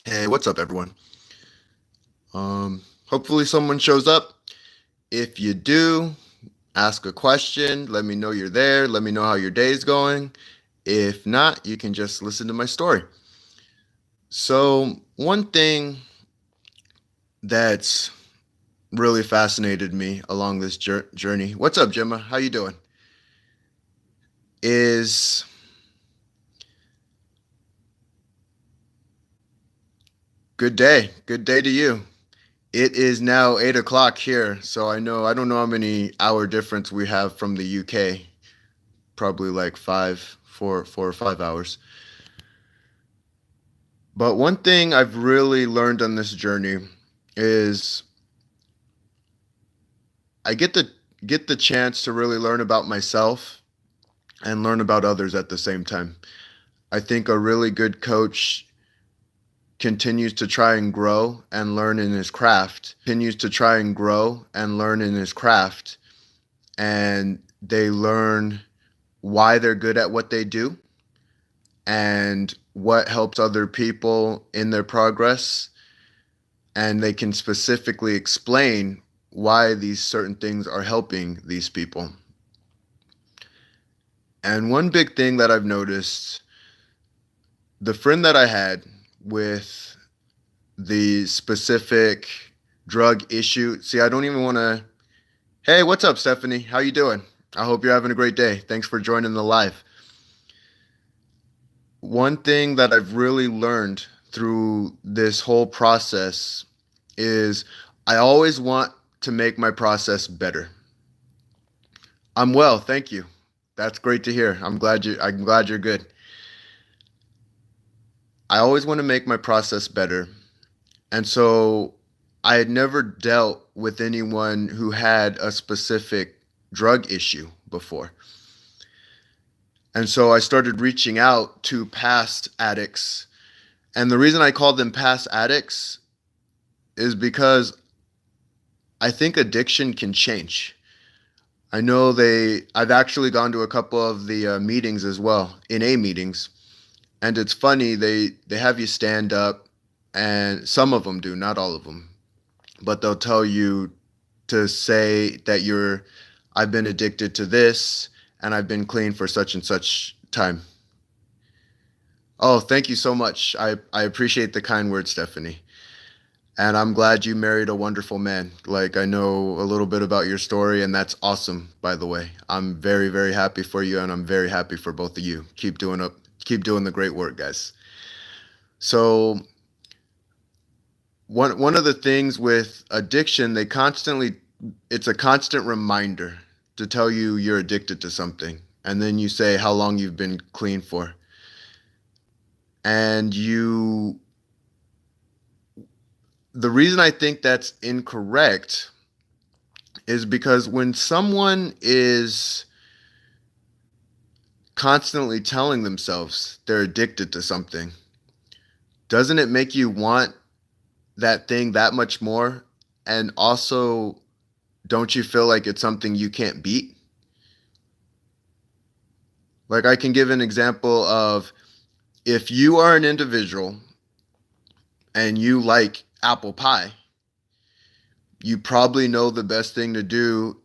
Hey, what's up, everyone? Hopefully someone shows up. If you do, ask a question. Let me know you're there. Let me know how your day's going. If not, you can just listen to my story. So, one thing that's really fascinated me along this journey. What's up, Gemma? How you doing? Is good day. Good day to you. It is now 8 o'clock here, so I don't know how many hour difference we have from the UK. Probably like 4 or 5 hours. But one thing I've really learned on this journey is I get the chance to really learn about myself and learn about others at the same time. I think a really good coach continues to try and grow and learn in his craft, continues to try and grow and learn in his craft, and they learn why they're good at what they do and what helps other people in their progress, and they can specifically explain why these certain things are helping these people. And one big thing that I've noticed, the friend that I had with the specific drug issue. See, I don't even want to. Hey, what's up, Stephanie? How you doing? I hope you're having a great day. Thanks for joining the live. One thing that I've really learned through this whole process is I always want to make my process better. I'm well, thank you. That's great to hear. I'm glad you're good. I always want to make my process better. And so I had never dealt with anyone who had a specific drug issue before. And so I started reaching out to past addicts. And the reason I called them past addicts is because I think addiction can change. I've actually gone to a couple of the meetings as well, NA meetings. And it's funny, they have you stand up, and some of them do, not all of them, but they'll tell you to say that I've been addicted to this and I've been clean for such and such time. Oh, thank you so much. I appreciate the kind words, Stephanie. And I'm glad you married a wonderful man. Like, I know a little bit about your story, and that's awesome, by the way. I'm very, very happy for you, and I'm very happy for both of you. Keep doing the great work, guys. So, one of the things with addiction, it's a constant reminder to tell you you're addicted to something. And then you say how long you've been clean for. And the reason I think that's incorrect is because when someone is constantly telling themselves they're addicted to something, doesn't it make you want that thing that much more? And also, don't you feel like it's something you can't beat? Like, I can give an example of, if you are an individual and you like apple pie, you probably know the best thing to do.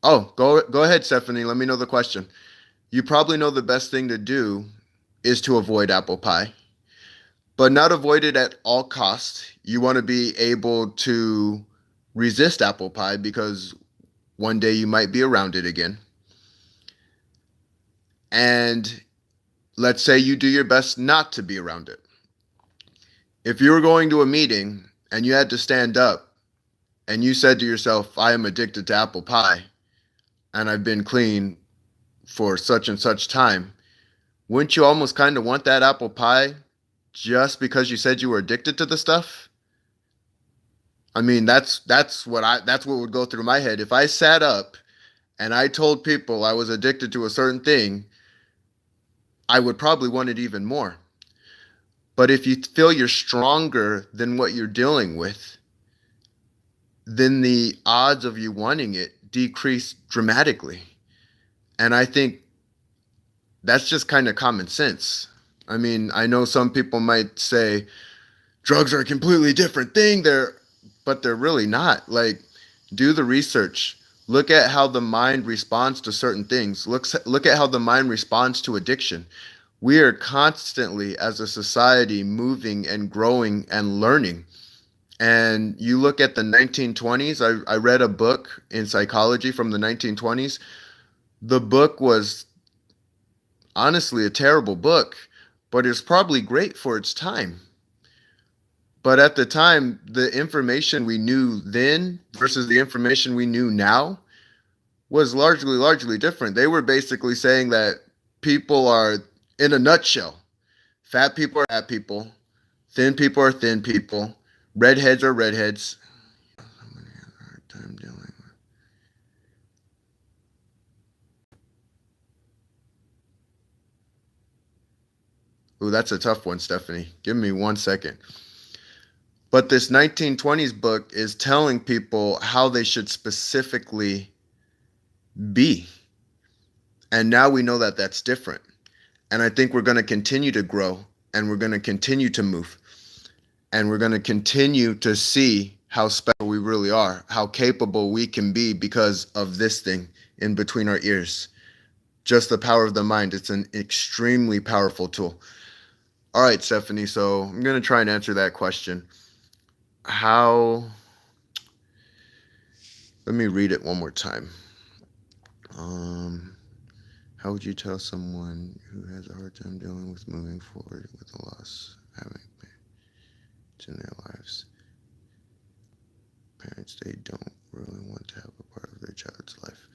Oh, go ahead, Stephanie. Let me know the question. You probably know the best thing to do is to avoid apple pie, but not avoid it at all costs. You want to be able to resist apple pie because one day you might be around it again. And let's say you do your best not to be around it. If you were going to a meeting and you had to stand up and you said to yourself, I am addicted to apple pie and I've been clean for such and such time, wouldn't you almost kind of want that apple pie just because you said you were addicted to the stuff? I mean, that's what would go through my head. If I sat up and I told people I was addicted to a certain thing, I would probably want it even more. But if you feel you're stronger than what you're dealing with, then the odds of you wanting it decrease dramatically. And I think that's just kind of common sense. I mean, I know some people might say, drugs are a completely different thing. But they're really not. Like, do the research. Look at how the mind responds to certain things. Look at how the mind responds to addiction. We are constantly, as a society, moving and growing and learning. And you look at the 1920s, I read a book in psychology from the 1920s. The book was honestly a terrible book, but it's probably great for its time. But at the time, the information we knew then versus the information we knew now was largely different. They were basically saying that people are, in a nutshell, fat people are fat people, thin people are thin people, redheads are redheads. Somebody has a hard time dealing with. Ooh, that's a tough one, Stephanie. Give me 1 second. But this 1920s book is telling people how they should specifically be. And now we know that that's different. And I think we're going to continue to grow and we're going to continue to move and we're going to continue to see how special we really are, how capable we can be because of this thing in between our ears. Just the power of the mind. It's an extremely powerful tool. All right, Stephanie. So I'm going to try and answer that question. How, let me read it one more time. How would you tell someone who has a hard time dealing with moving forward with a loss having in their lives? Parents, they don't really want to have a part of their child's life.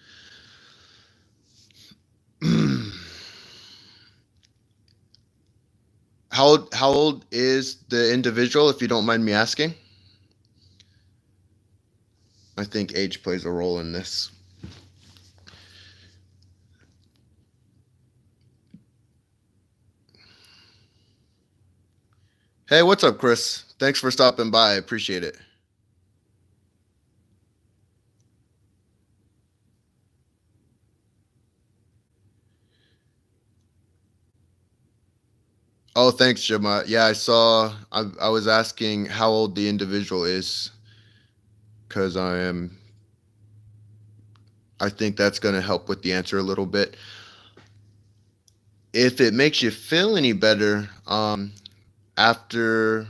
How old is the individual, if you don't mind me asking? I think age plays a role in this. Hey, what's up, Chris? Thanks for stopping by. I appreciate it. Oh, thanks, Jemma. Yeah, I saw. I was asking how old the individual is because I think that's going to help with the answer a little bit. If it makes you feel any better, after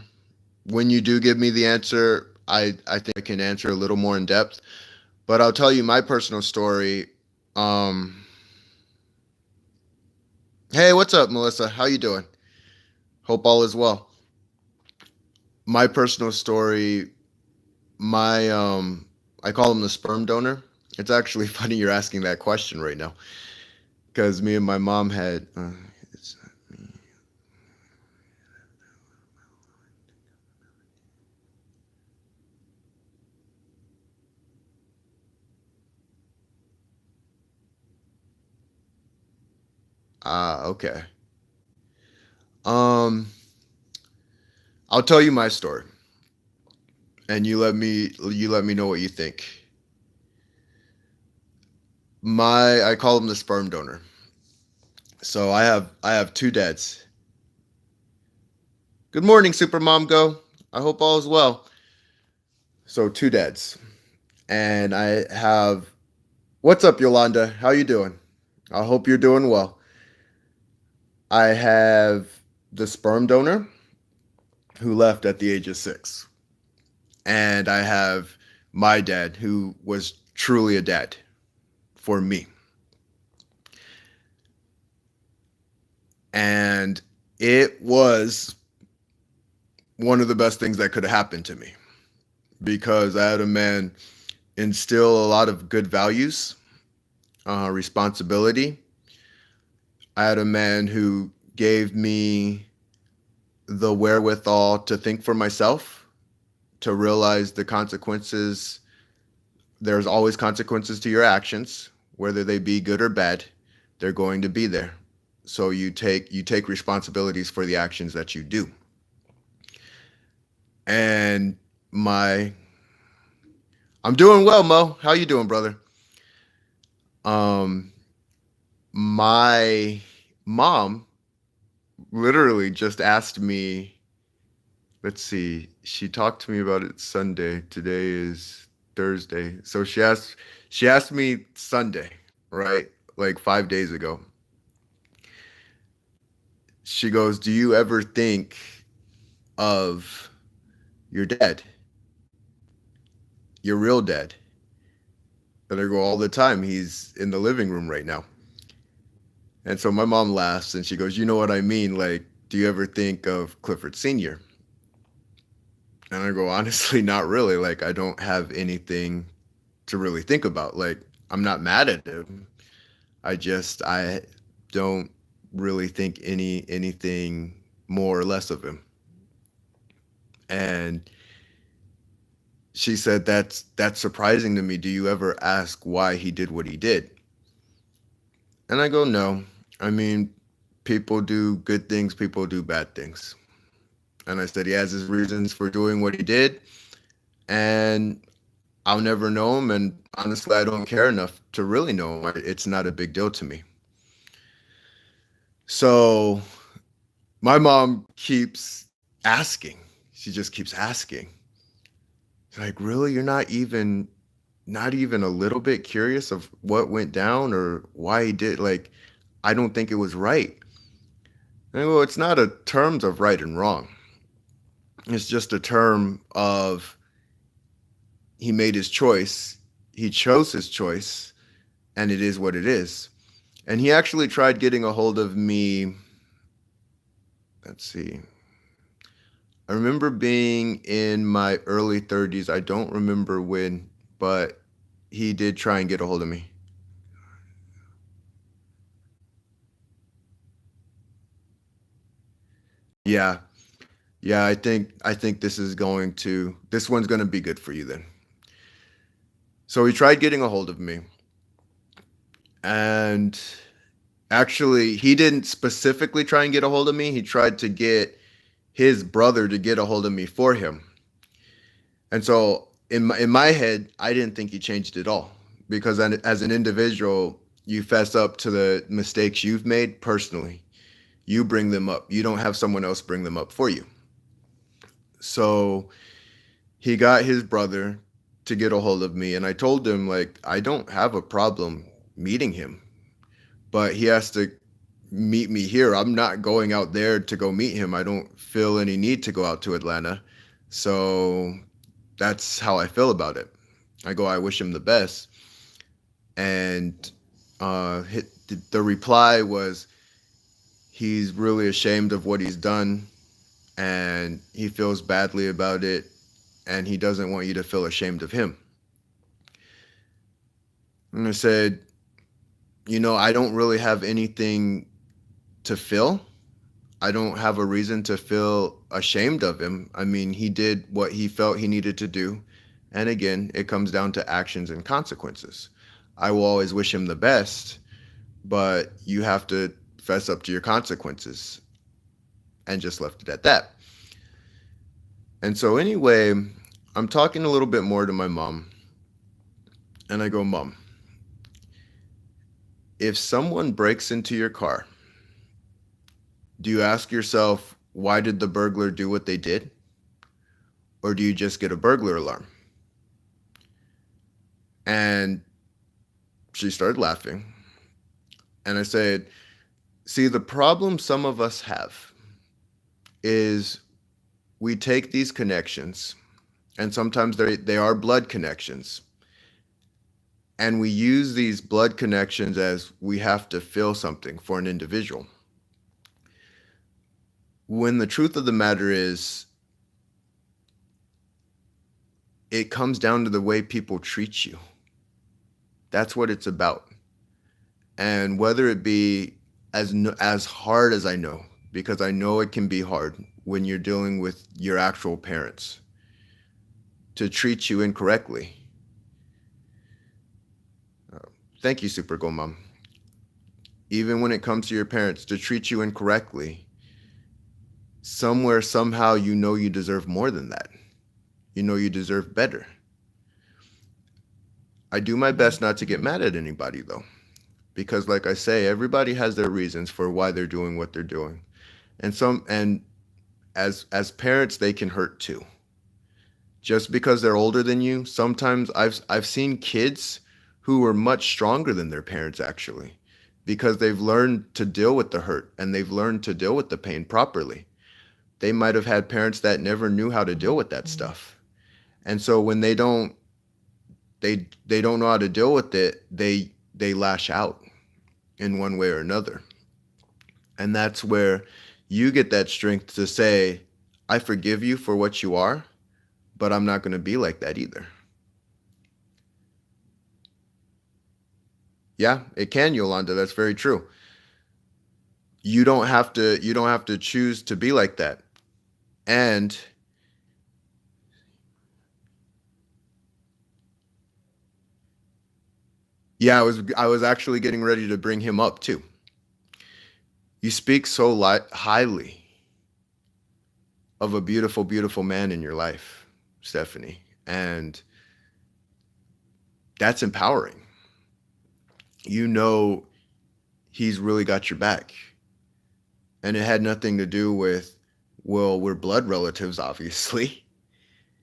when you do give me the answer, I think I can answer a little more in depth. But I'll tell you my personal story. Um, hey, what's up, Melissa? How you doing? Hope all is well. My personal story, my I call him the sperm donor. It's actually funny you're asking that question right now because me and my mom had. It's not me. Ah, okay. Um, I'll tell you my story, and you let me know what you think. I call him the sperm donor. So I have two dads. Good morning, Supermom Go. I hope all is well. So two dads, and I have. What's up, Yolanda? How you doing? I hope you're doing well. I have the sperm donor who left at the age of 6, and I have my dad who was truly a dad for me, and it was one of the best things that could have happened to me because I had a man instill a lot of good values, responsibility. I had a man who gave me the wherewithal to think for myself, to realize the consequences. There's always consequences to your actions, whether they be good or bad. They're going to be there. So you take responsibilities for the actions that you do. And my I'm doing well, Mo. How you doing, brother? Um, my mom literally just asked me let's see. She talked to me about it Sunday. Today is Thursday. So she asked me Sunday, right? Like 5 days ago. She goes, "Do you ever think of your dad? Your real dad?" And I go, "All the time. He's in the living room right now." And so my mom laughs and she goes, "You know what I mean? Like, do you ever think of Clifford Sr.?" And I go, "Honestly, not really. Like, I don't have anything to really think about. Like, I'm not mad at him. I don't really think anything more or less of him." And she said, "That's surprising to me. Do you ever ask why he did what he did?" And I go, "No. I mean, people do good things, people do bad things." And I said, "He has his reasons for doing what he did, and I'll never know him. And honestly, I don't care enough to really know him. It's not a big deal to me." So my mom keeps asking. She just keeps asking. She's like, "Really? You're not even a little bit curious of what went down or why he did, like, I don't think it was right." And I go, "It's not a terms of right and wrong. It's just a term of he made his choice. He chose his choice, and it is what it is." And he actually tried getting a hold of me. Let's see. I remember being in my early 30s. I don't remember when, but he did try and get a hold of me. Yeah. Yeah, I think this one's going to be good for you then. So he tried getting a hold of me, and actually he didn't specifically try and get a hold of me. He tried to get his brother to get a hold of me for him. And so in my head, I didn't think he changed at all, because as an individual, you fess up to the mistakes you've made personally. You bring them up. You don't have someone else bring them up for you. So he got his brother to get a hold of me, and I told him, like, I don't have a problem meeting him, but he has to meet me here. I'm not going out there to go meet him. I don't feel any need to go out to Atlanta. So that's how I feel about it. I go, I wish him the best. And the reply was, he's really ashamed of what he's done, and he feels badly about it, and he doesn't want you to feel ashamed of him. And I said, I don't really have anything to feel. I don't have a reason to feel ashamed of him. I mean, he did what he felt he needed to do. And again, it comes down to actions and consequences. I will always wish him the best, but you have to fess up to your consequences, and just left it at that. And so, anyway, I'm talking a little bit more to my mom, and I go, "Mom, if someone breaks into your car, do you ask yourself, why did the burglar do what they did? Or do you just get a burglar alarm?" And she started laughing. And I said, "See, the problem some of us have is we take these connections, and sometimes they are blood connections, and we use these blood connections as we have to feel something for an individual. When the truth of the matter is, it comes down to the way people treat you. That's what it's about. And whether it be as hard as I know, because I know it can be hard when you're dealing with your actual parents to treat you incorrectly." Uh, Thank you, Super Go Mom. Even when it comes to your parents to treat you incorrectly, somewhere, somehow, you deserve more than that. You deserve better. I do my best not to get mad at anybody, though, because, like I say, everybody has their reasons for why they're doing what they're doing. And as parents, they can hurt too. Just because they're older than you, sometimes I've seen kids who are much stronger than their parents actually, because they've learned to deal with the hurt and they've learned to deal with the pain properly. They might have had parents that never knew how to deal with that stuff. And so when they don't know how to deal with it, they lash out in one way or another. And that's where you get that strength to say, I forgive you for what you are, but I'm not going to be like that either. Yeah, it can, Yolanda. That's very true. You don't have to choose to be like that. And yeah, I was actually getting ready to bring him up too. You speak so highly of a beautiful, beautiful man in your life, Stephanie, and that's empowering. You know he's really got your back. And it had nothing to do with, well, we're blood relatives, obviously.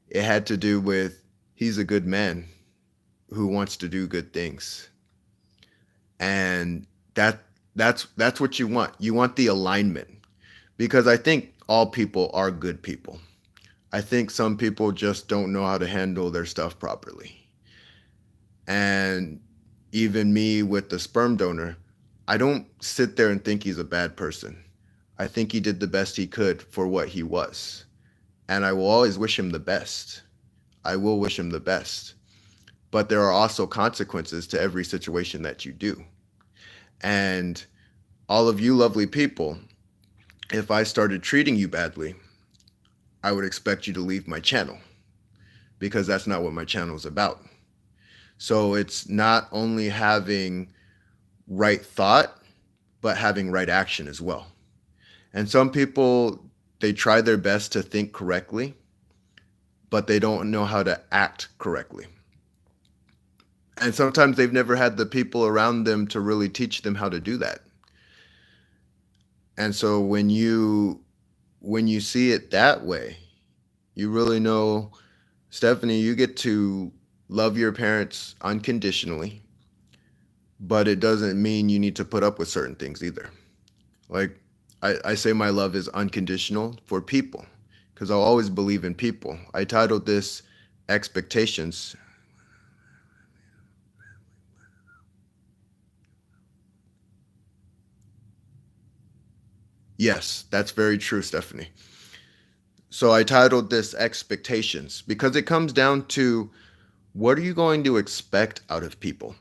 It had to do with he's a good man who wants to do good things. And that's what you want. You want the alignment. Because I think all people are good people. I think some people just don't know how to handle their stuff properly. And even me with the sperm donor, I don't sit there and think he's a bad person. I think he did the best he could for what he was. And I will always wish him the best. I will wish him the best. But there are also consequences to every situation that you do. And all of you lovely people, if I started treating you badly, I would expect you to leave my channel, because that's not what my channel is about. So it's not only having right thought, but having right action as well. And some people, they try their best to think correctly, but they don't know how to act correctly. And sometimes they've never had the people around them to really teach them how to do that. And so when you see it that way, you really know, Stephanie, you get to love your parents unconditionally, but it doesn't mean you need to put up with certain things either. Like I say my love is unconditional for people because I'll always believe in people. I titled this Expectations. Yes, that's very true, Stephanie. So I titled this Expectations because it comes down to, what are you going to expect out of people?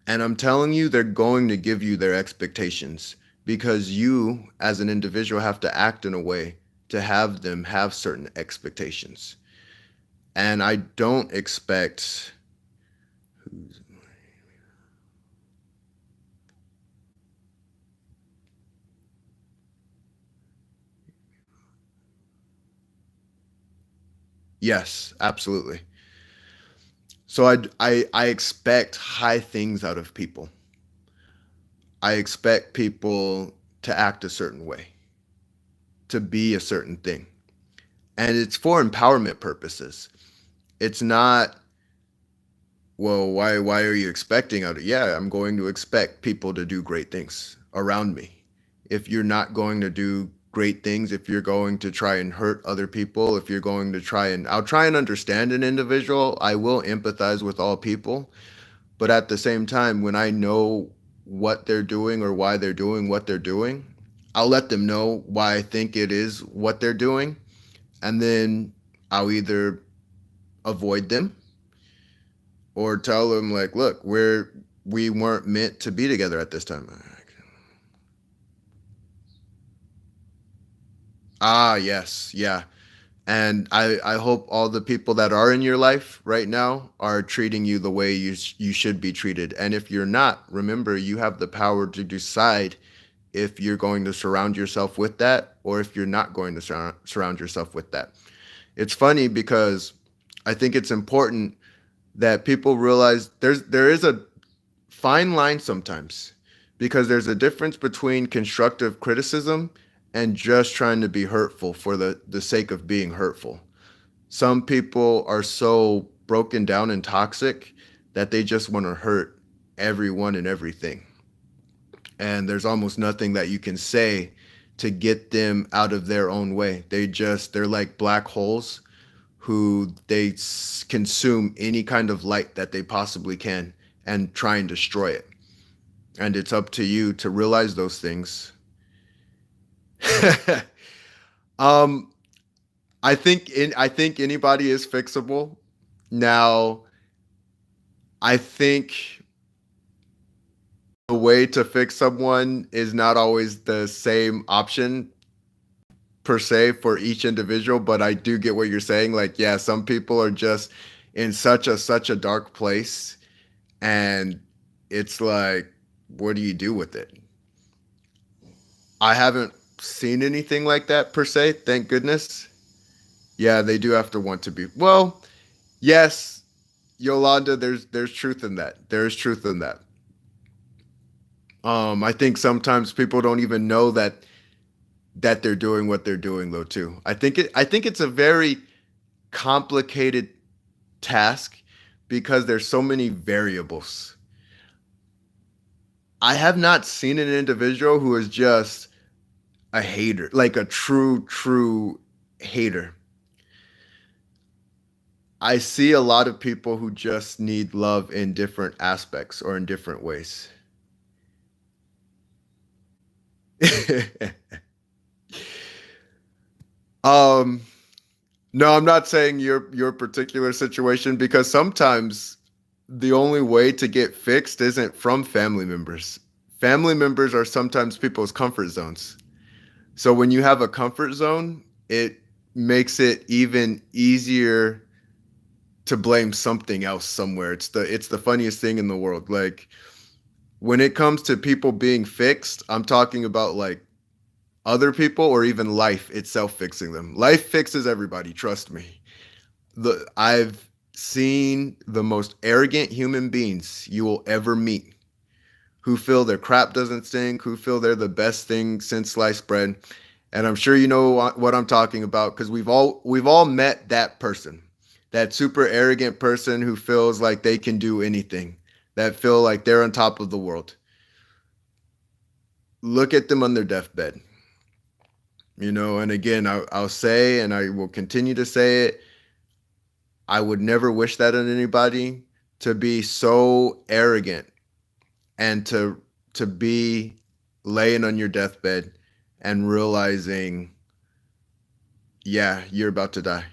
And I'm telling you, they're going to give you their expectations because you, as an individual, have to act in a way to have them have certain expectations. And I don't expect. Yes, absolutely. So I expect high things out of people. I expect people to act a certain way, to be a certain thing. And it's for empowerment purposes. It's not, well, why are you expecting out of, yeah, I'm going to expect people to do great things around me. If you're not going to do great things, if you're going to try and hurt other people, if you're going to try and, I'll try and understand an individual, I will empathize with all people. But at the same time, when I know what they're doing or why they're doing what they're doing, I'll let them know why I think it is what they're doing. And then I'll either avoid them or tell them, like, look, we weren't meant to be together at this time. Ah, yes, yeah. And I hope all the people that are in your life right now are treating you the way you should be treated. And if you're not, remember, you have the power to decide if you're going to surround yourself with that or if you're not going to surround yourself with that. It's funny because I think it's important that people realize there is a fine line sometimes, because there's a difference between constructive criticism and just trying to be hurtful for the sake of being hurtful. Some people are so broken down and toxic that they just want to hurt everyone and everything. And there's almost nothing that you can say to get them out of their own way. They're like black holes who consume any kind of light that they possibly can and try and destroy it. And it's up to you to realize those things. um, I think anybody is fixable. Now, I think the way to fix someone is not always the same option per se for each individual, but I do get what you're saying. Like, yeah, some people are just in such a dark place, and it's like, what do you do with it? I haven't seen anything like that per se, thank goodness. Yeah, they do have to want to be. Well, yes, Yolanda, there's truth in that. There's truth in that. I think sometimes people don't even know that they're doing what they're doing though too. I think it's a very complicated task because there's so many variables. I have not seen an individual who is just a hater, like a true hater. I see a lot of people who just need love in different aspects or in different ways. um no, I'm not saying your particular situation because sometimes the only way to get fixed isn't from family members. Family members are sometimes people's comfort zones. So when you have a comfort zone, it makes it even easier to blame something else somewhere. It's the funniest thing in the world. Like when it comes to people being fixed, I'm talking about like other people or even life itself fixing them. Life fixes everybody, trust me. I've seen the most arrogant human beings you will ever meet who feel their crap doesn't stink, who feel they're the best thing since sliced bread. And I'm sure you know what I'm talking about because we've all met that person. That super arrogant person who feels like they can do anything, that feel like they're on top of the world. Look at them on their deathbed. And again, I'll say, and I will continue to say it, I would never wish that on anybody to be so arrogant and to be laying on your deathbed and realizing, yeah, you're about to die.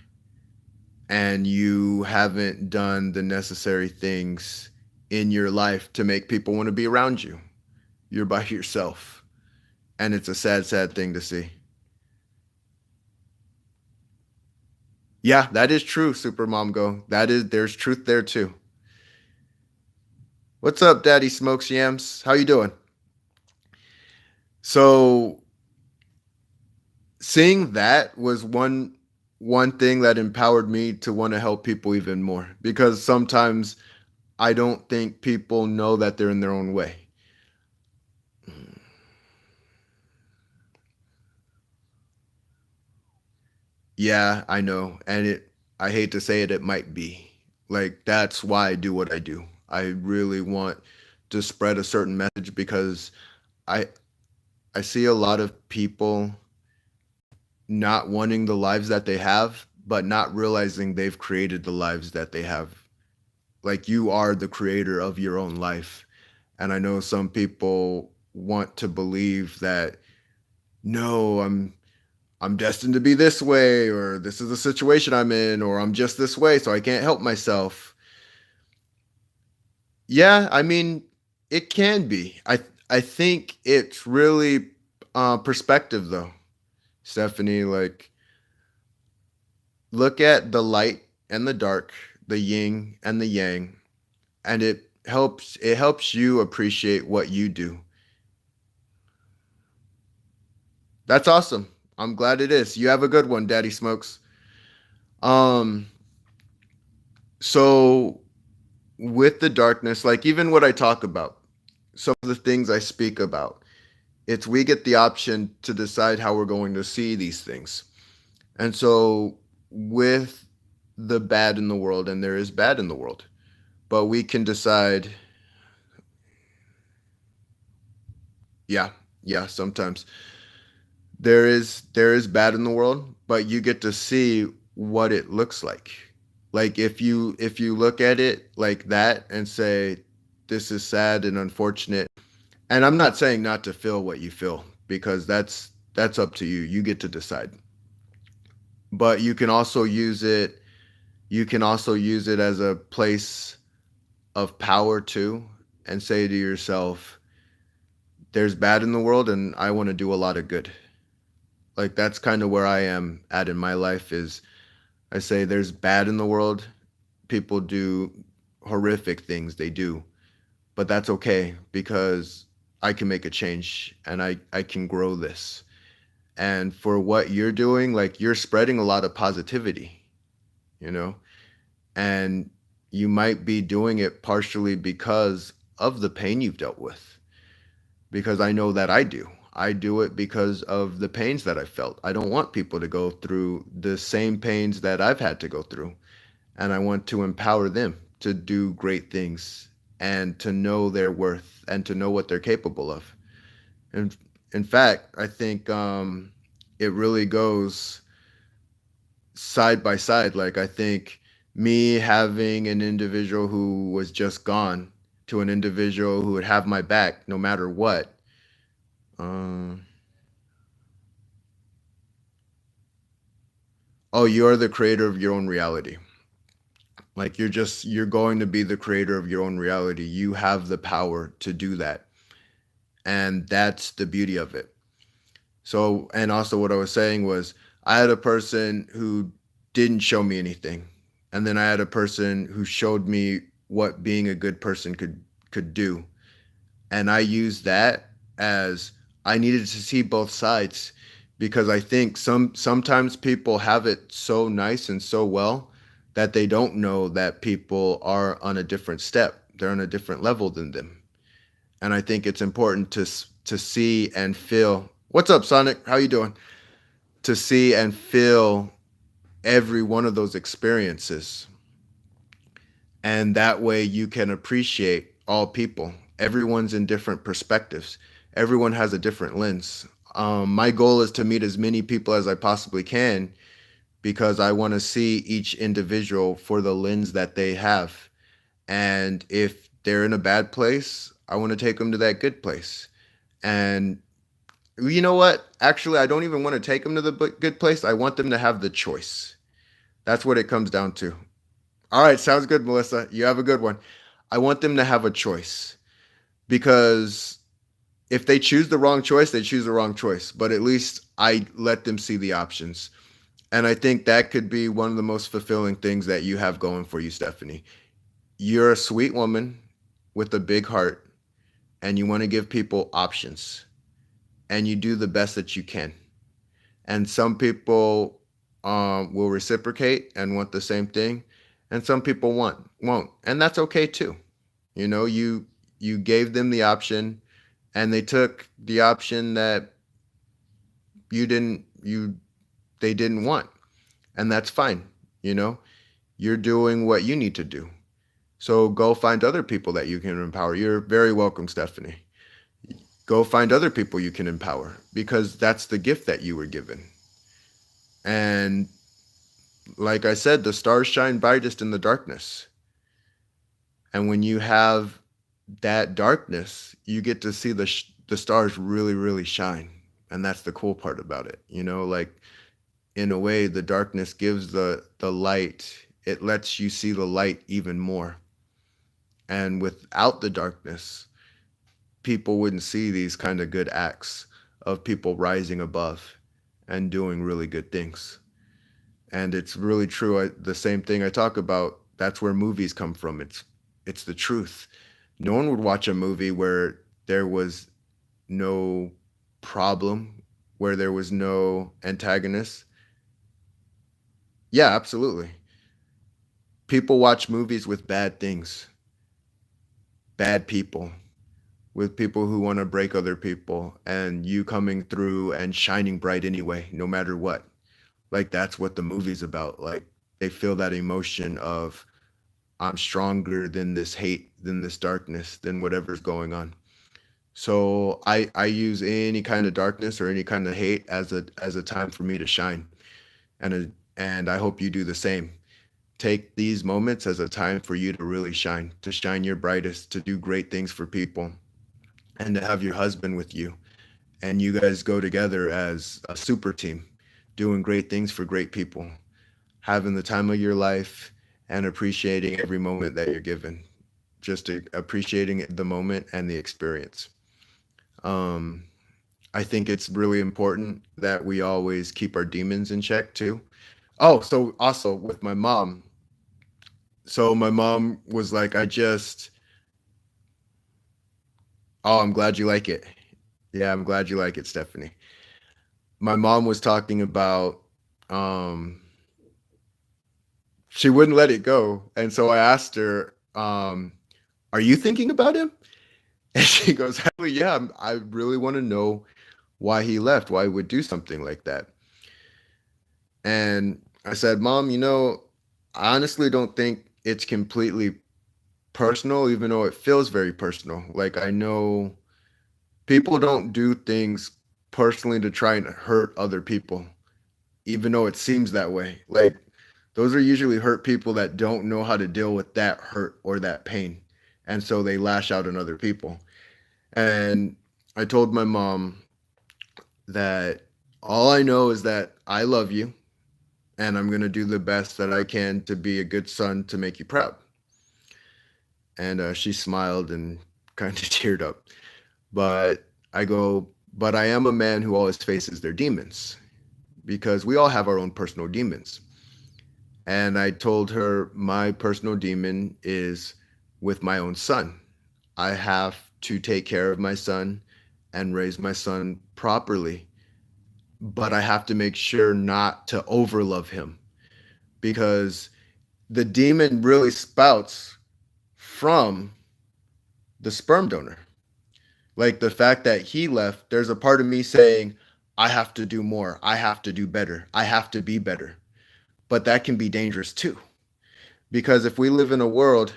And you haven't done the necessary things in your life to make people want to be around you. You're by yourself. And it's a sad thing to see. Yeah, that is true, Super Mom Go. There's truth there too. What's up, Daddy Smokes Yams? How you doing? So seeing that was one thing that empowered me to want to help people even more because sometimes I don't think people know that they're in their own way. Yeah, I know. And I hate to say it, it might be. Like that's why I do what I do. I really want to spread a certain message because I I see a lot of people not wanting the lives that they have, but not realizing they've created the lives that they have. Like you are the creator of your own life. And I know some people want to believe that no, I'm destined to be this way or this is the situation I'm in or I'm just this way so I can't help myself. Yeah, I mean, it can be. I think it's really perspective though. Stephanie, like look at the light and the dark, the yin and the yang, and it helps you appreciate what you do. That's awesome. I'm glad it is. You have a good one, Daddy Smokes. Um so with the darkness, like even what I talk about, some of the things I speak about, It's we get the option to decide how we're going to see these things. And so with the bad in the world, and there is bad in the world, but we can decide, yeah, yeah, sometimes there is bad in the world, but you get to see what it looks like. Like if you look at it like that and say this is sad and unfortunate, and I'm not saying not to feel what you feel because that's up to you. You get to decide. But you can also use it as a place of power too, and say to yourself, there's bad in the world and I want to do a lot of good. Like that's kind of where I am at in my life is I say there's bad in the world. People do horrific things, they do. But that's okay because I can make a change and I can grow this. And for what you're doing, like you're spreading a lot of positivity, you know? And you might be doing it partially because of the pain you've dealt with. Because I know that I do. I do it because of the pains that I felt. I don't want people to go through the same pains that I've had to go through. And I want to empower them to do great things and to know their worth and to know what they're capable of. And in fact, I think it really goes side by side. Like, I think me having an individual who was just gone to an individual who would have my back no matter what. Um, oh, you're the creator of your own reality. Like you're going to be the creator of your own reality. You have the power to do that. And that's the beauty of it. So, and also what I was saying was I had a person who didn't show me anything. And then I had a person who showed me what being a good person could do. And I used that as I needed to see both sides because I think sometimes people have it so nice and so well that they don't know that people are on a different step. They're on a different level than them. And I think it's important to see and feel. What's up, Sonic? How you doing? To see and feel every one of those experiences, and that way you can appreciate all people. Everyone's in different perspectives. Everyone has a different lens. My goal is to meet as many people as I possibly can because I want to see each individual for the lens that they have. And if they're in a bad place, I want to take them to that good place. And you know what? Actually, I don't even want to take them to the good place. I want them to have the choice. That's what it comes down to. All right, sounds good, Melissa. You have a good one. I want them to have a choice because if they choose the wrong choice, they choose the wrong choice. But at least I let them see the options. And I think that could be one of the most fulfilling things that you have going for you, Stephanie. You're a sweet woman with a big heart, and you want to give people options, and you do the best that you can. And some people will reciprocate and want the same thing, and some people won't, and that's okay too. You gave them the option, and they took the option that you didn't you they didn't want, and that's fine. You know, you're doing what you need to do. So go find other people that you can empower. You're very welcome, Stephanie. Go find other people you can empower because that's the gift that you were given. And like I said, the stars shine brightest in the darkness. And when you have that darkness, you get to see the stars really, really shine. And that's the cool part about it. Like in a way, the darkness gives the light. It lets you see the light even more. And without the darkness, people wouldn't see these kind of good acts of people rising above and doing really good things. And it's really true. The same thing I talk about, that's where movies come from. It's the truth. No one would watch a movie where there was no problem, where there was no antagonist. Yeah, absolutely. People watch movies with bad things, bad people, with people who want to break other people, and you coming through and shining bright anyway, no matter what. Like that's what the movie's about. Like they feel that emotion of I'm stronger than this hate, than this darkness, than whatever's going on. So I use any kind of darkness or any kind of hate as a time for me to shine. And I hope you do the same. Take these moments as a time for you to really shine, to shine your brightest, to do great things for people, and to have your husband with you. And you guys go together as a super team, doing great things for great people, having the time of your life and appreciating every moment that you're given. Just appreciating the moment and the experience. Um, I think it's really important that we always keep our demons in check too. Oh, so also with my mom. So my mom was like, oh, I'm glad you like it. Yeah, I'm glad you like it, Stephanie. My mom was talking about, um, she wouldn't let it go. And so I asked her, are you thinking about him? And she goes, hell yeah, I really want to know why he left, why he would do something like that. And I said, Mom, I honestly don't think it's completely personal, even though it feels very personal. Like, I know people don't do things personally to try and hurt other people, even though it seems that way. Like, those are usually hurt people that don't know how to deal with that hurt or that pain. And so they lash out on other people. And I told my mom that all I know is that I love you and I'm going to do the best that I can to be a good son to make you proud. And she smiled and kind of teared up. But I go, but I am a man who always faces their demons because we all have our own personal demons. And I told her my personal demon is with my own son. I have to take care of my son and raise my son properly, but I have to make sure not to overlove him because the demon really spouts from the sperm donor. Like the fact that he left, there's a part of me saying, I have to do more. I have to do better. I have to be better. But that can be dangerous too. Because if we live in a world,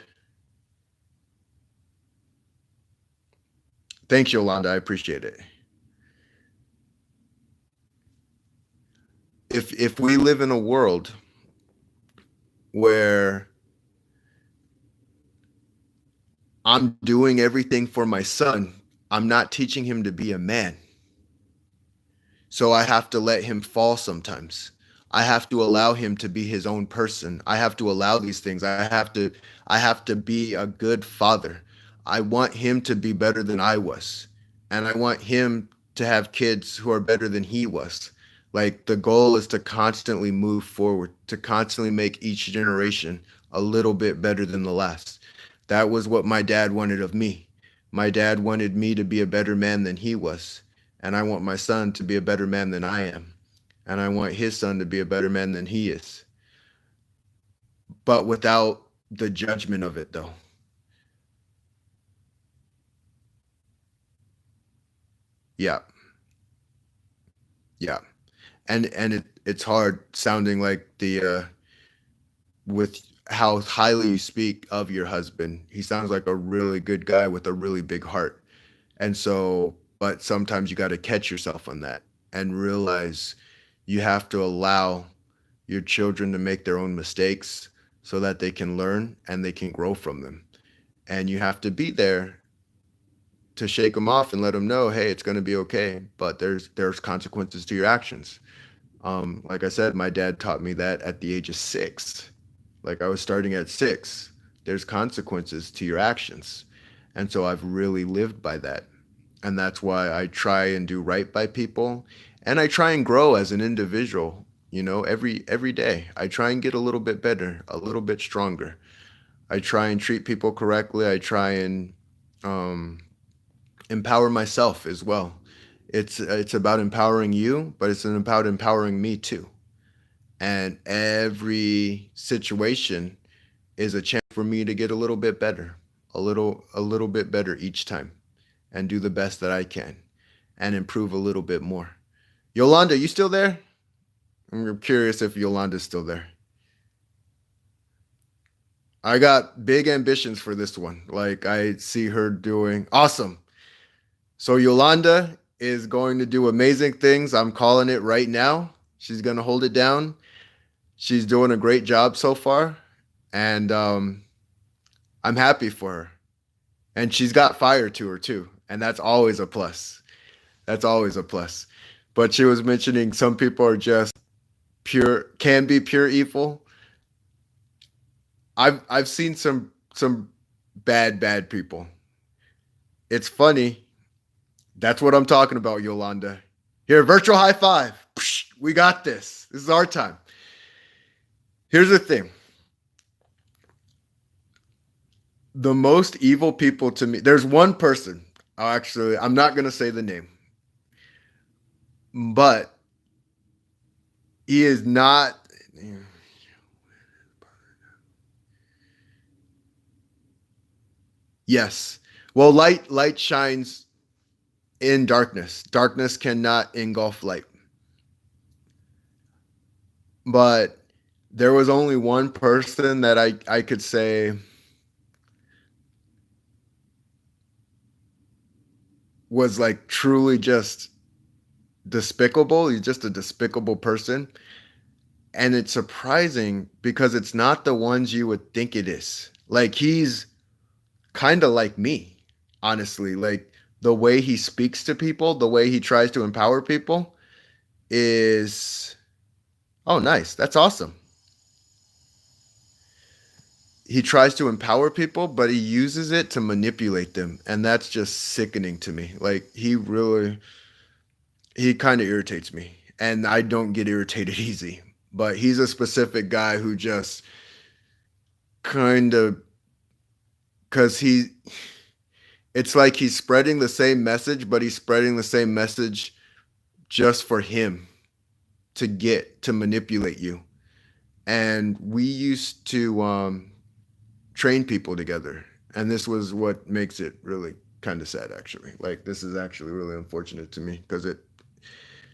thanks, Yolanda, I appreciate it. If we live in a world where I'm doing everything for my son, I'm not teaching him to be a man. So I have to let him fall sometimes. I have to allow him to be his own person. I have to allow these things. I have to be a good father. I want him to be better than I was. And I want him to have kids who are better than he was. Like the goal is to constantly move forward, to constantly make each generation a little bit better than the last. That was what my dad wanted of me. My dad wanted me to be a better man than he was, and I want my son to be a better man than I am, and I want his son to be a better man than he is, but without the judgment of it though. Yeah, yeah. And it's hard sounding like the with how highly you speak of your husband. He sounds like a really good guy with a really big heart. And so, but sometimes you got to catch yourself on that and realize you have to allow your children to make their own mistakes so that they can learn and they can grow from them. And you have to be there to shake them off and let them know, hey, it's going to be okay, but there's consequences to your actions. Like I said, my dad taught me that at the age of 6. Like I was starting at 6. There's consequences to your actions. And so I've really lived by that. And that's why I try and do right by people, and I try and grow as an individual, every day. I try and get a little bit better, a little bit stronger. I try and treat people correctly. I try and um, empower myself as well. It's about empowering you, but it's about empowering me too. And every situation is a chance for me to get a little bit better, a little bit better each time. and do the best that I can and improve a little bit more. Yolanda, you still there? I'm curious if Yolanda's still there. I got big ambitions for this one. Like I see her doing awesome. So Yolanda is going to do amazing things. I'm calling it right now. She's going to hold it down. She's doing a great job so far, and I'm happy for her. And she's got fire to her too, and that's always a plus. That's always a plus. But she was mentioning some people are just pure, can be pure evil. I've seen some bad people. It's funny. That's what I'm talking about, Yolanda. Here, virtual high five. We got this. This is our time. Here's the thing. The most evil people to me, there's one person. I'm not going to say the name, but he is not. Yes. Well, light shines in darkness. Darkness cannot engulf light. But there was only one person that I could say was like truly just despicable. He's just a despicable person. And it's surprising because it's not the ones you would think it is. Like he's kind of like me, honestly. Like the way he speaks to people, the way he tries to empower people is oh nice. That's awesome. He tries to empower people, but he uses it to manipulate them, and that's just sickening to me. Like he kind of irritates me, and I don't get irritated easy. But he's a specific guy who just kind of because it's like he's spreading the same message, but he's spreading the same message just for him to get to manipulate you. And we used to train people together, and this was what makes it really kind of sad, actually. Like this is actually really unfortunate to me because it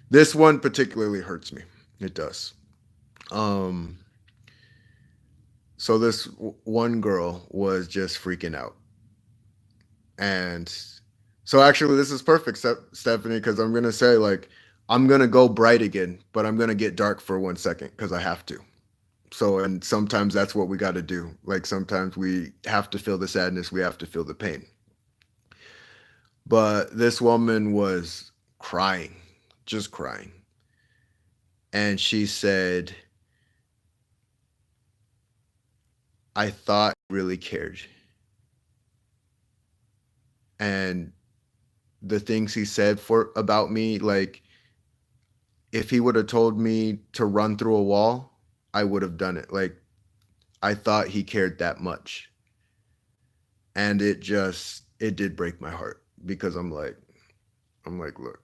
this one particularly hurts me. It does. Um, so this one girl was just freaking out, and so actually this is perfect, Stephanie, because I'm gonna say like I'm gonna go bright again, but I'm gonna get dark for 1 second because I have to. So and sometimes that's what we got to do. Like sometimes we have to feel the sadness, we have to feel the pain. But this woman was crying, just crying, and she said, I thought you really cared. And the things he said for about me, like if he would have told me to run through a wall, I would have done it. Like I thought he cared that much. And it did break my heart because I'm like, look,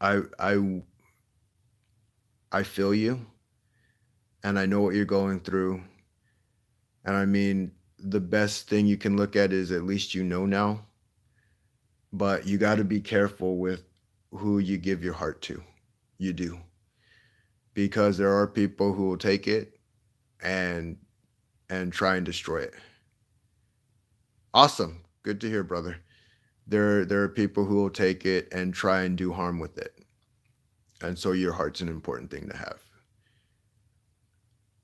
I I I feel you and I know what you're going through. And I mean, the best thing you can look at is at least you know now, but you got to be careful with who you give your heart to. You do. Because there are people who will take it and try and destroy it. Awesome. Good to hear, brother. There are people who will take it and try and do harm with it. And so your heart's an important thing to have.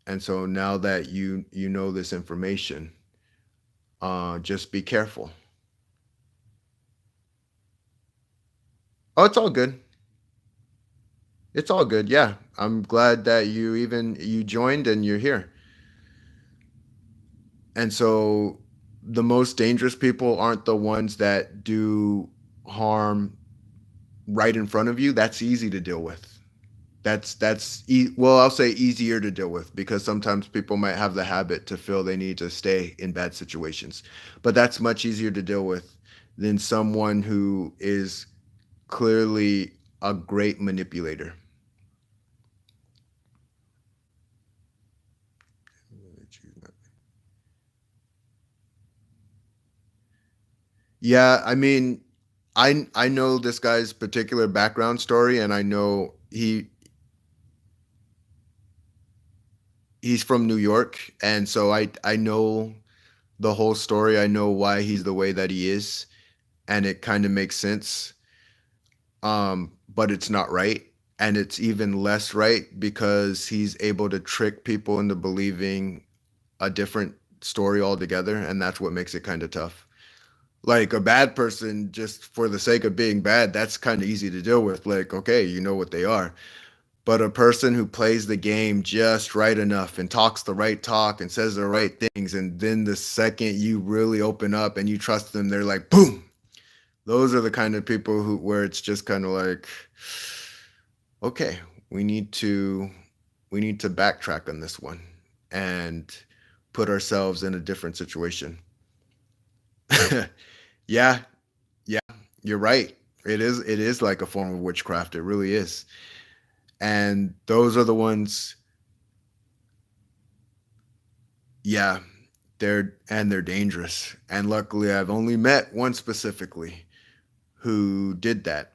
And so now that you know this information, just be careful. Oh, it's all good. It's all good. Yeah. I'm glad that you joined and you're here. And so the most dangerous people aren't the ones that do harm right in front of you. That's easy to deal with. Well, I'll say easier to deal with because sometimes people might have the habit to feel they need to stay in bad situations. But that's much easier to deal with than someone who is clearly a great manipulator. Yeah, I mean, I know this guy's particular background story, and I know he's from New York, and so I know the whole story. I know why he's the way that he is, and it kind of makes sense. But it's not right, and it's even less right because he's able to trick people into believing a different story altogether, and that's what makes it kind of tough. Like a bad person, just for the sake of being bad, that's kind of easy to deal with. Like, okay, you know what they are. But a person who plays the game just right enough and talks the right talk and says the right things, and then the second you really open up and you trust them, they're like, boom. Those are the kind of people who where it's just kind of like, okay, we need to we need to backtrack on this one and put ourselves in a different situation. Yeah, yeah, you're right. It is like a form of witchcraft. It really is. And those are the ones, yeah, they're dangerous. And luckily I've only met one specifically who did that.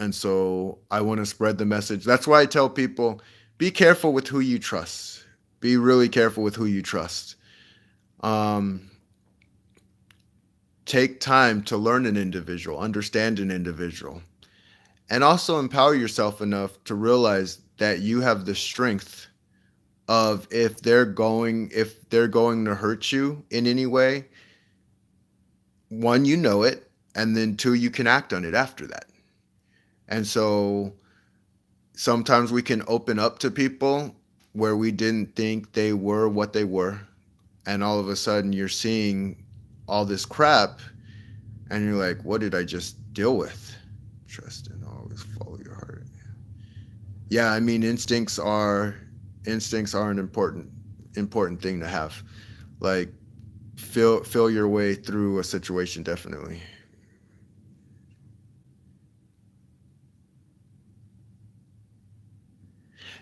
And so I want to spread the message. That's why I tell people be careful with who you trust. Be really careful with who you trust. Um, take time to learn an individual, understand an individual, and also empower yourself enough to realize that you have the strength of if they're going to hurt you in any way, one, you know it, and then two, you can act on it after that. And so sometimes we can open up to people where we didn't think they were what they were, and all of a sudden you're seeing all this crap and you're like, what did I just deal with? Trust and always follow your heart. Yeah, I mean, instincts are an important thing to have. Like, feel your way through a situation, definitely.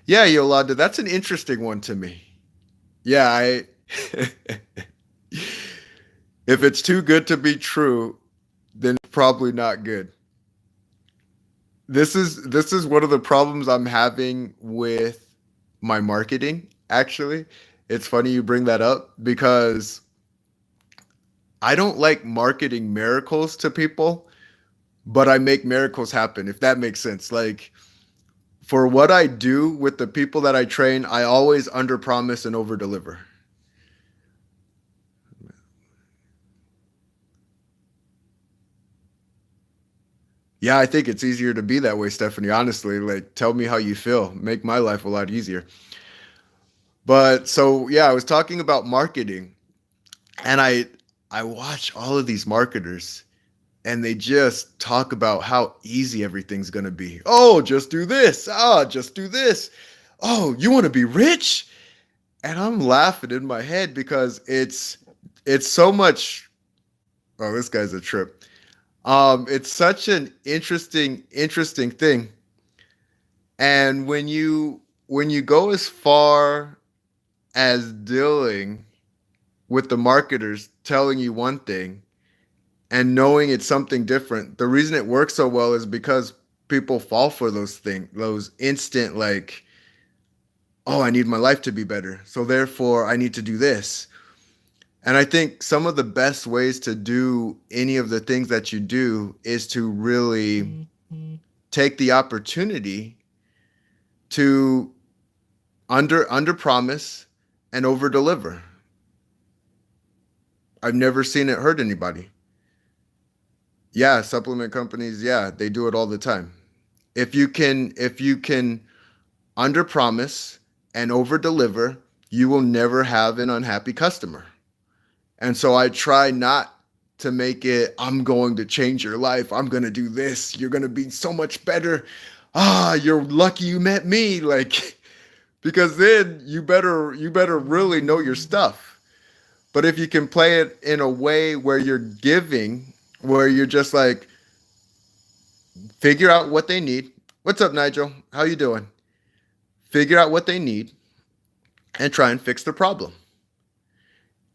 Yeah, Yolanda, that's an interesting one to me. Yeah, I if it's too good to be true, then it's probably not good. This is one of the problems I'm having with my marketing, actually. It's funny you bring that up because I don't like marketing miracles to people, but I make miracles happen, if that makes sense. Like, for what I do with the people that I train, I always underpromise and overdeliver. Yeah, I think it's easier to be that way, Stephanie. Honestly, like, tell me how you feel. Make my life a lot easier. But so yeah, I was talking about marketing, and I watch all of these marketers, and they just talk about how easy everything's gonna be. Oh, just do this. Ah, just do this. Oh, you want to be rich? And I'm laughing in my head because it's so much. Oh, this guy's a trip. It's such an interesting thing. And when you go as far as dealing with the marketers telling you one thing and knowing it's something different, the reason it works so well is because people fall for those things, those instant like, oh, I need my life to be better, so therefore I need to do this. And I think some of the best ways to do any of the things that you do is to really take the opportunity to under promise and over deliver. I've never seen it hurt anybody. Yeah, supplement companies, yeah, they do it all the time. If you can under promise and over deliver, you will never have an unhappy customer. And so I try not to make it, I'm going to change your life. I'm going to do this. You're going to be so much better. Ah, you're lucky you met me. Like, because then you better really know your stuff. But if you can play it in a way where you're giving, where you're just like, figure out what they need. What's up, Nigel? How you doing? Figure out what they need and try and fix the problem.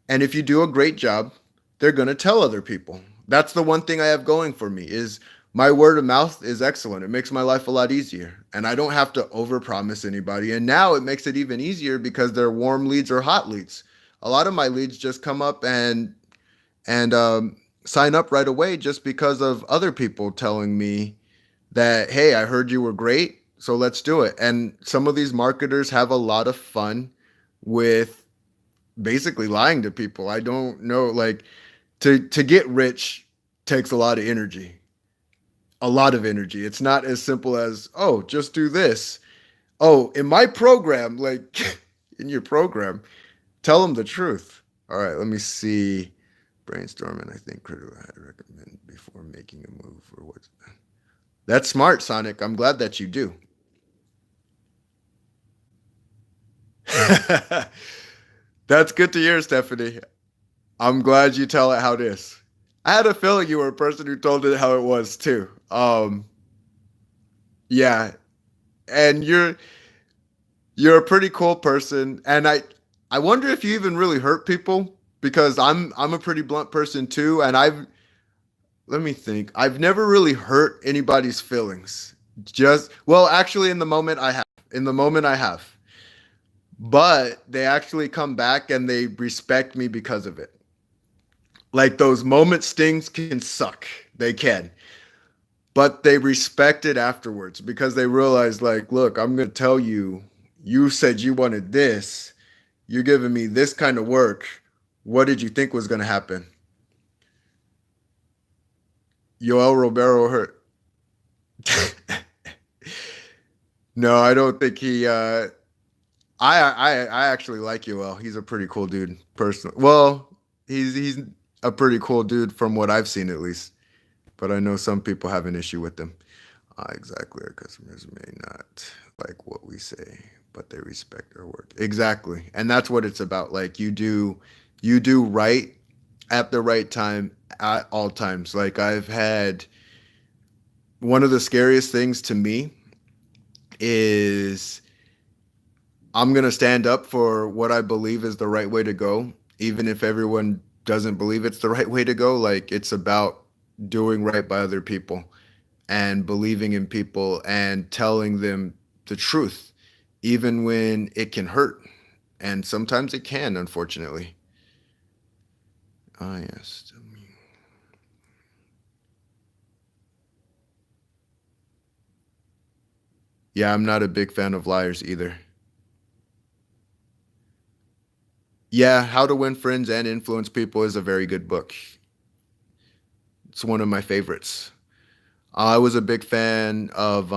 And if you do a great job, they're going to tell other people. That's the one thing I have going for me is my word of mouth is excellent. It makes my life a lot easier, and I don't have to overpromise anybody. And now it makes it even easier because they're warm leads or hot leads. A lot of my leads just come up and sign up right away just because of other people telling me that, hey, I heard you were great, so let's do it. And some of these marketers have a lot of fun with basically lying to people. I don't know, like to get rich takes a lot of energy. A lot of energy. It's not as simple as, oh, just do this. Oh, in my program, like in your program, tell them the truth. All right, let me see. Brainstorming, I think critical I recommend before making a move or what's that's smart, Sonic. I'm glad that you do. That's good to hear, Stephanie. I'm glad you tell it how it is. I had a feeling you were a person who told it how it was too. Yeah, and you're a pretty cool person, and I wonder if you even really hurt people because I'm a pretty blunt person too, and I've let me think. I've never really hurt anybody's feelings. Just well, actually, in the moment I have. In the moment I have, but they actually come back and they respect me because of it. Like those moment stings can suck. They can. But they respect it afterwards because they realize, like, look, I'm going to tell you, you said you wanted this. You're giving me this kind of work. What did you think was going to happen? Yoel Romero hurt. No, I don't think he. I actually like Yoel. He's a pretty cool dude, personally. Well, he's a pretty cool dude from what I've seen, at least. But I know some people have an issue with them. Exactly. Our customers may not like what we say, but they respect our work. Exactly. And that's what it's about. Like you do right at the right time at all times. Like I've had one of the scariest things to me is I'm going to stand up for what I believe is the right way to go, even if everyone doesn't believe it's the right way to go. Like it's about doing right by other people and believing in people and telling them the truth, even when it can hurt. And sometimes it can, unfortunately. Ah, yes. Yeah, I'm not a big fan of liars either. Yeah, How to Win Friends and Influence People is a very good book. It's one of my favorites. I was a big fan of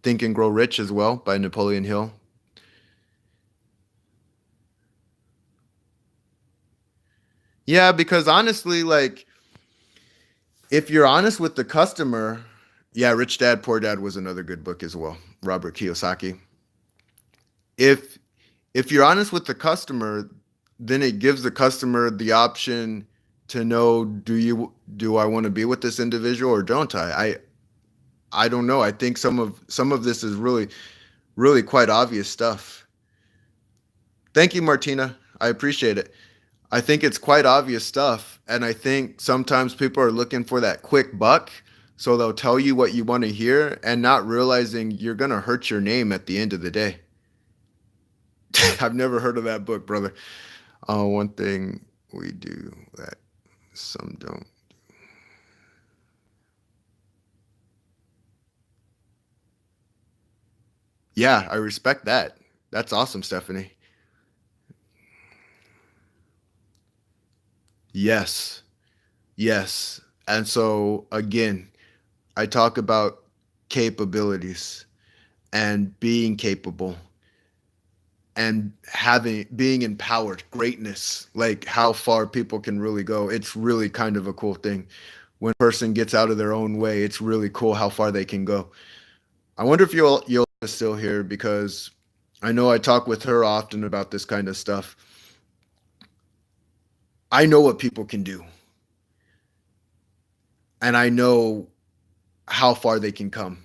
Think and Grow Rich as well by Napoleon Hill. Yeah, because honestly, like if you're honest with the customer, yeah, Rich Dad Poor Dad was another good book as well. Robert Kiyosaki. If if you're honest with the customer, then it gives the customer the option to know do I want to be with this individual or don't I don't know. I think some of this is really quite obvious stuff. Thank you, Martina. I appreciate it. I think it's quite obvious stuff. And I think sometimes people are looking for that quick buck. So they'll tell you what you want to hear and not realizing you're going to hurt your name at the end of the day. I've never heard of that book, brother. One thing we do that some don't. Yeah, I respect that. That's awesome, Stephanie. Yes. Yes. And so, again, I talk about capabilities and being capable and having being empowered, greatness, like how far people can really go. It's really kind of a cool thing. When a person gets out of their own way, it's really cool how far they can go. I wonder if you'll still here because I know I talk with her often about this kind of stuff. I know what people can do, and I know how far they can come.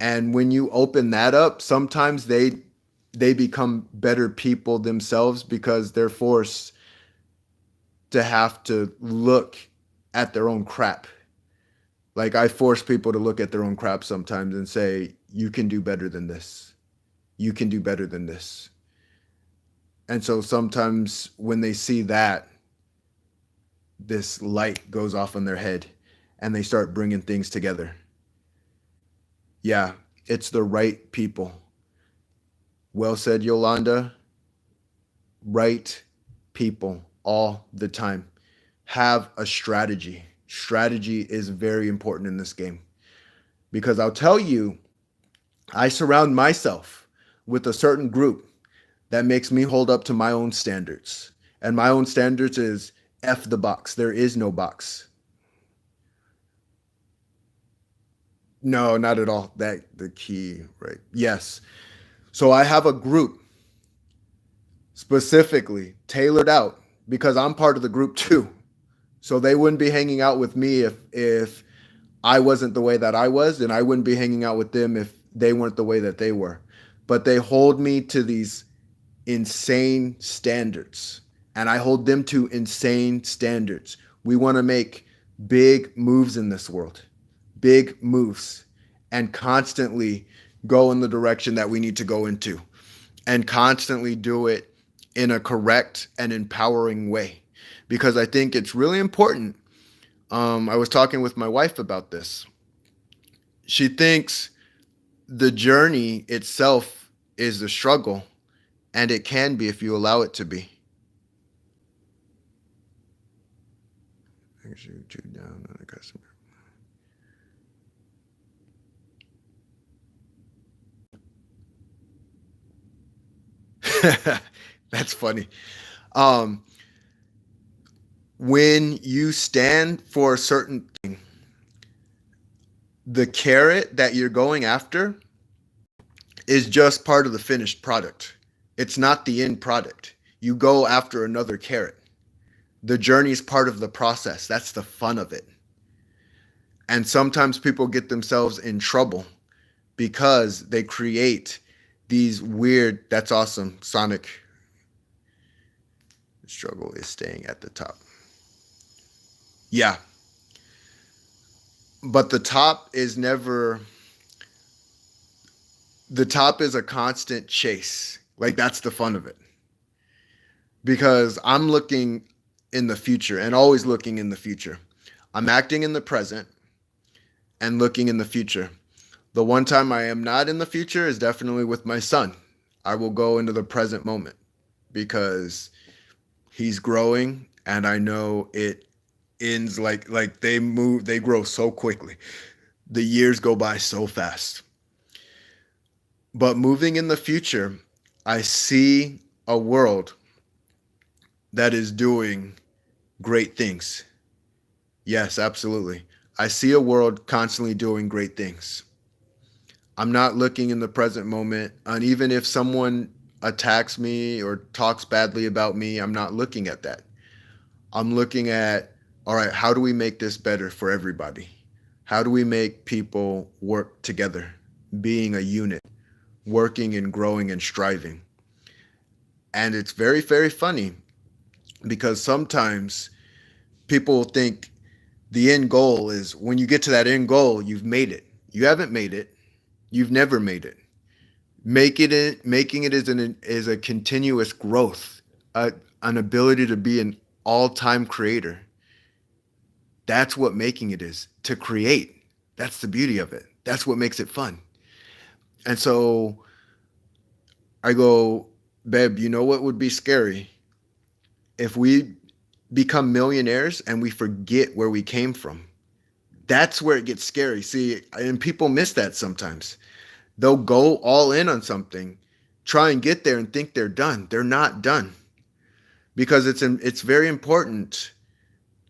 And when you open that up, sometimes they become better people themselves because they're forced to have to look at their own crap. Like I force people to look at their own crap sometimes and say, you can do better than this. You can do better than this. And so sometimes when they see that, this light goes off in their head and they start bringing things together. Yeah, it's the right people. Well said, Yolanda. Right people all the time. Have a strategy. Strategy is very important in this game because I'll tell you, I surround myself with a certain group that makes me hold up to my own standards. And my own standards is F the box. There is no box. No, not at all. That the key, right? Yes. So I have a group specifically tailored out because I'm part of the group too. So they wouldn't be hanging out with me if I wasn't the way that I was, and I wouldn't be hanging out with them if they weren't the way that they were. But they hold me to these insane standards, and I hold them to insane standards. We want to make big moves in this world, big moves, and constantly go in the direction that we need to go into, and constantly do it in a correct and empowering way. Because I think it's really important. I was talking with my wife about this. She thinks the journey itself is the struggle, and it can be if you allow it to be. Down on the customer. That's funny. When you stand for a certain thing, the carrot that you're going after is just part of the finished product. It's not the end product. You go after another carrot. The journey is part of the process. That's the fun of it. And sometimes people get themselves in trouble because they create these weird, that's awesome, Sonic. The struggle is staying at the top. Yeah. But the top is never, the top is a constant chase. Like that's the fun of it. Because I'm looking in the future and always looking in the future. I'm acting in the present and looking in the future. The one time I am not in the future is definitely with my son. I will go into the present moment because he's growing and I know it ends like they grow so quickly. The years go by so fast. But moving in the future, I see a world that is doing great things. Yes, absolutely. I see a world constantly doing great things. I'm not looking in the present moment. And even if someone attacks me or talks badly about me, I'm not looking at that. I'm looking at, all right, how do we make this better for everybody? How do we make people work together, being a unit, working and growing and striving? And it's very, very funny because sometimes people think the end goal is when you get to that end goal, you've made it. You haven't made it. You've never made it. Making it is a continuous growth, an ability to be an all-time creator. That's what making it is, to create. That's the beauty of it. That's what makes it fun. And so I go, babe, you know what would be scary? If we become millionaires and we forget where we came from. That's where it gets scary. See, and people miss that sometimes. They'll go all in on something, try and get there and think they're done. They're not done. Because it's very important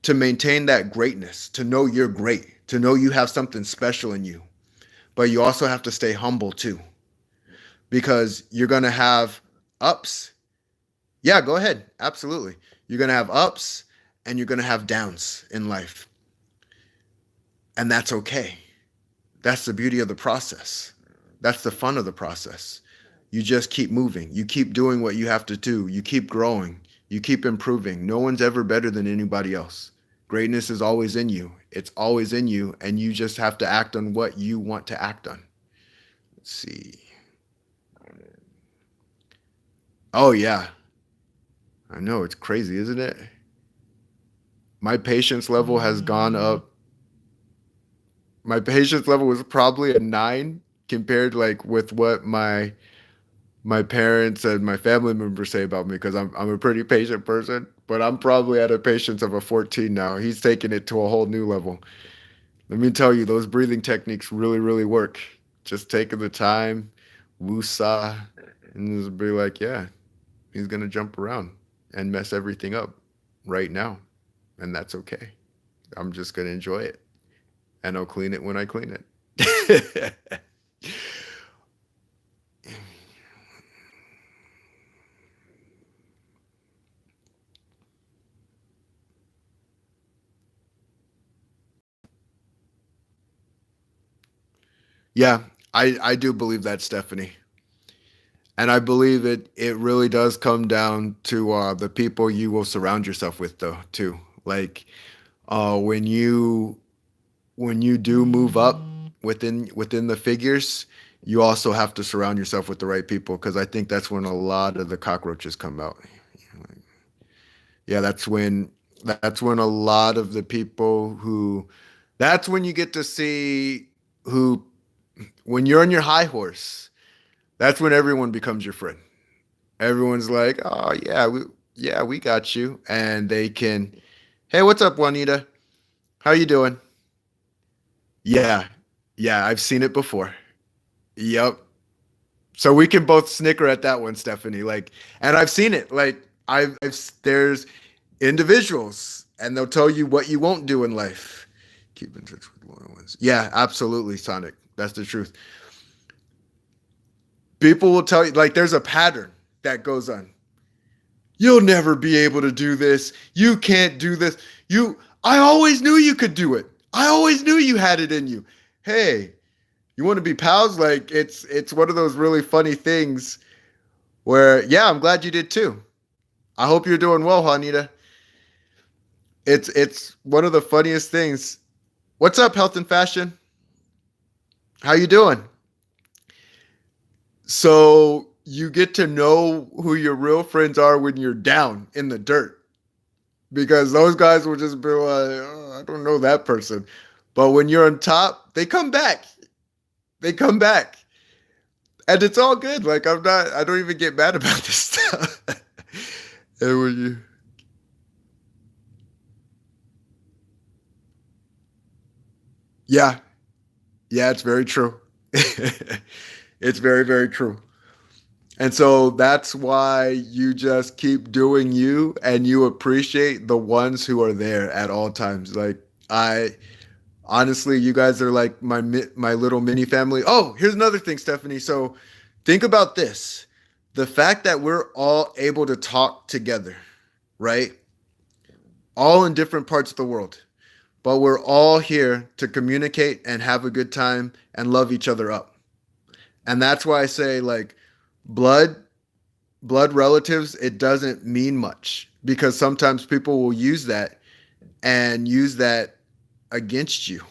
to maintain that greatness, to know you're great, to know you have something special in you. But you also have to stay humble too. Because you're going to have ups. Yeah, go ahead. Absolutely. You're going to have ups and you're going to have downs in life. And that's okay. That's the beauty of the process. That's the fun of the process. You just keep moving. You keep doing what you have to do. You keep growing. You keep improving. No one's ever better than anybody else. Greatness is always in you. It's always in you, and you just have to act on what you want to act on. Let's see. Oh yeah, I know it's crazy, isn't it? My patience level has gone up. My patience level was probably a 9 compared like with what my parents and my family members say about me, because I'm a pretty patient person, but I'm probably at a patience of a 14 now. He's taking it to a whole new level. Let me tell you, those breathing techniques really, really work. Just taking the time, woosah, and just be like, yeah, he's gonna jump around and mess everything up right now, and that's okay. I'm just gonna enjoy it, and I'll clean it when I clean it. Yeah, I do believe that, Stephanie. And I believe it really does come down to the people you will surround yourself with, though, too. Like uh, when you when you do move up within the figures, you also have to surround yourself with the right people, because I think that's when a lot of the cockroaches come out. Yeah, that's when a lot of the people who that's when you get to see who when you're on your high horse, that's when everyone becomes your friend. Everyone's like, "Oh yeah, we got you." And they can, "Hey, what's up, Juanita? How you doing?" Yeah. Yeah, I've seen it before. Yep. So we can both snicker at that one, Stephanie. Like, and I've seen it. Like, there's individuals, and they'll tell you what you won't do in life. Keep in touch with loyal ones. Yeah, absolutely, Sonic. That's the truth. People will tell you, like, there's a pattern that goes on. You'll never be able to do this. You can't do this. I always knew you could do it. I always knew you had it in you. Hey, you want to be pals? Like, it's one of those really funny things where, yeah, I'm glad you did too. I hope you're doing well, Juanita. It's one of the funniest things. What's up, Health and Fashion? How you doing? So you get to know who your real friends are when you're down in the dirt, because those guys will just be like, oh, I don't know that person. But when you're on top, they come back. They come back. And it's all good. Like, I don't even get mad about this stuff. And when you, yeah, yeah, it's very true. It's very, very true. And so that's why you just keep doing you, and you appreciate the ones who are there at all times. Like, I honestly, you guys are like my little mini family. Oh, here's another thing, Stephanie. So think about this. The fact that we're all able to talk together, right? All in different parts of the world, but we're all here to communicate and have a good time and love each other up. And that's why I say, like, blood blood relatives, it doesn't mean much, because sometimes people will use that against you.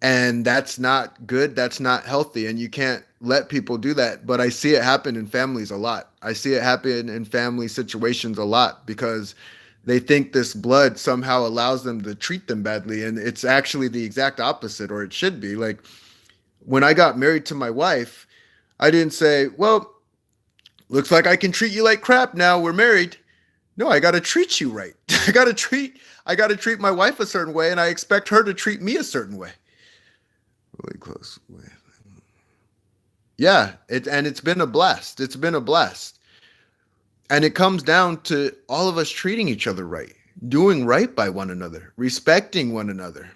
And that's not good. That's not healthy. And you can't let people do that. But I see it happen in families a lot. I see it happen in family situations a lot, because they think this blood somehow allows them to treat them badly. And it's actually the exact opposite, or it should be. Like, when I got married to my wife, I didn't say, well, looks like I can treat you like crap now we're married. No, I got to treat you right. I got to treat my wife a certain way, and I expect her to treat me a certain way. Really close with. Yeah, it's been a blast. It's been a blast. And it comes down to all of us treating each other right, doing right by one another, respecting one another.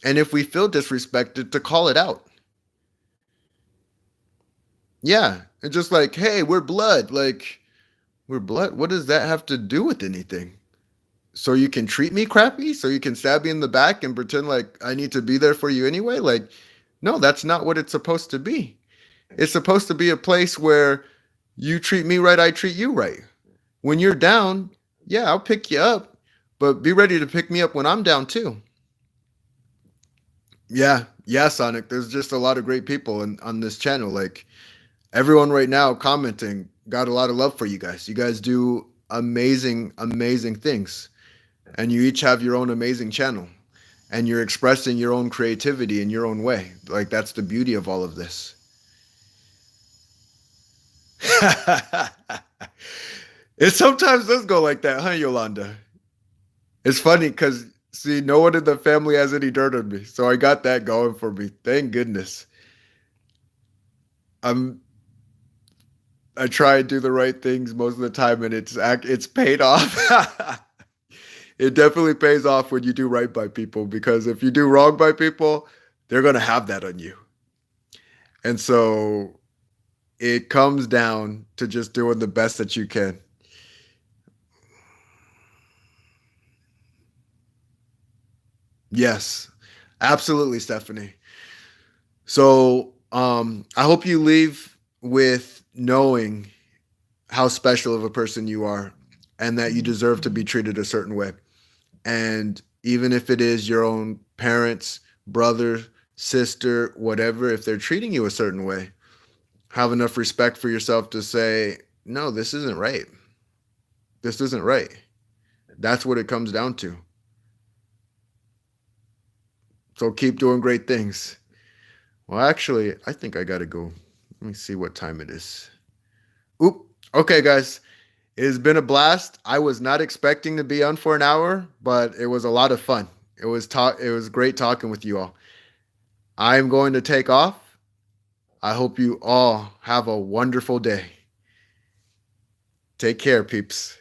And if we feel disrespected, to call it out. Yeah. And just like, hey, we're blood. Like, we're blood. What does that have to do with anything? So you can treat me crappy? So you can stab me in the back and pretend like I need to be there for you anyway? Like, no, that's not what it's supposed to be. It's supposed to be a place where you treat me right, I treat you right. When you're down, yeah, I'll pick you up. but be ready to pick me up when I'm down too. Yeah, Sonic. There's just a lot of great people on this channel. Like everyone right now commenting, got a lot of love for you guys. You guys do amazing, amazing things, and you each have your own amazing channel, and you're expressing your own creativity in your own way. Like that's the beauty of all of this. It sometimes does go like that, huh, Yolanda? It's funny because see, no one in the family has any dirt on me, so I got that going for me. Thank goodness. I'm I try and do the right things most of the time, and it's paid off. It definitely pays off when you do right by people because if you do wrong by people, they're gonna have that on you. And so it comes down to just doing the best that you can. Yes, absolutely, Stephanie. So I hope you leave with knowing how special of a person you are and that you deserve to be treated a certain way. And even if it is your own parents, brother, sister, whatever, if they're treating you a certain way, have enough respect for yourself to say, no, this isn't right. This isn't right. That's what it comes down to. So keep doing great things. Well, actually, I think I got to go. Let me see what time it is. Oop. Okay, guys. It has been a blast. I was not expecting to be on for an hour, but it was a lot of fun. It was great talking with you all. I'm going to take off. I hope you all have a wonderful day. Take care, peeps.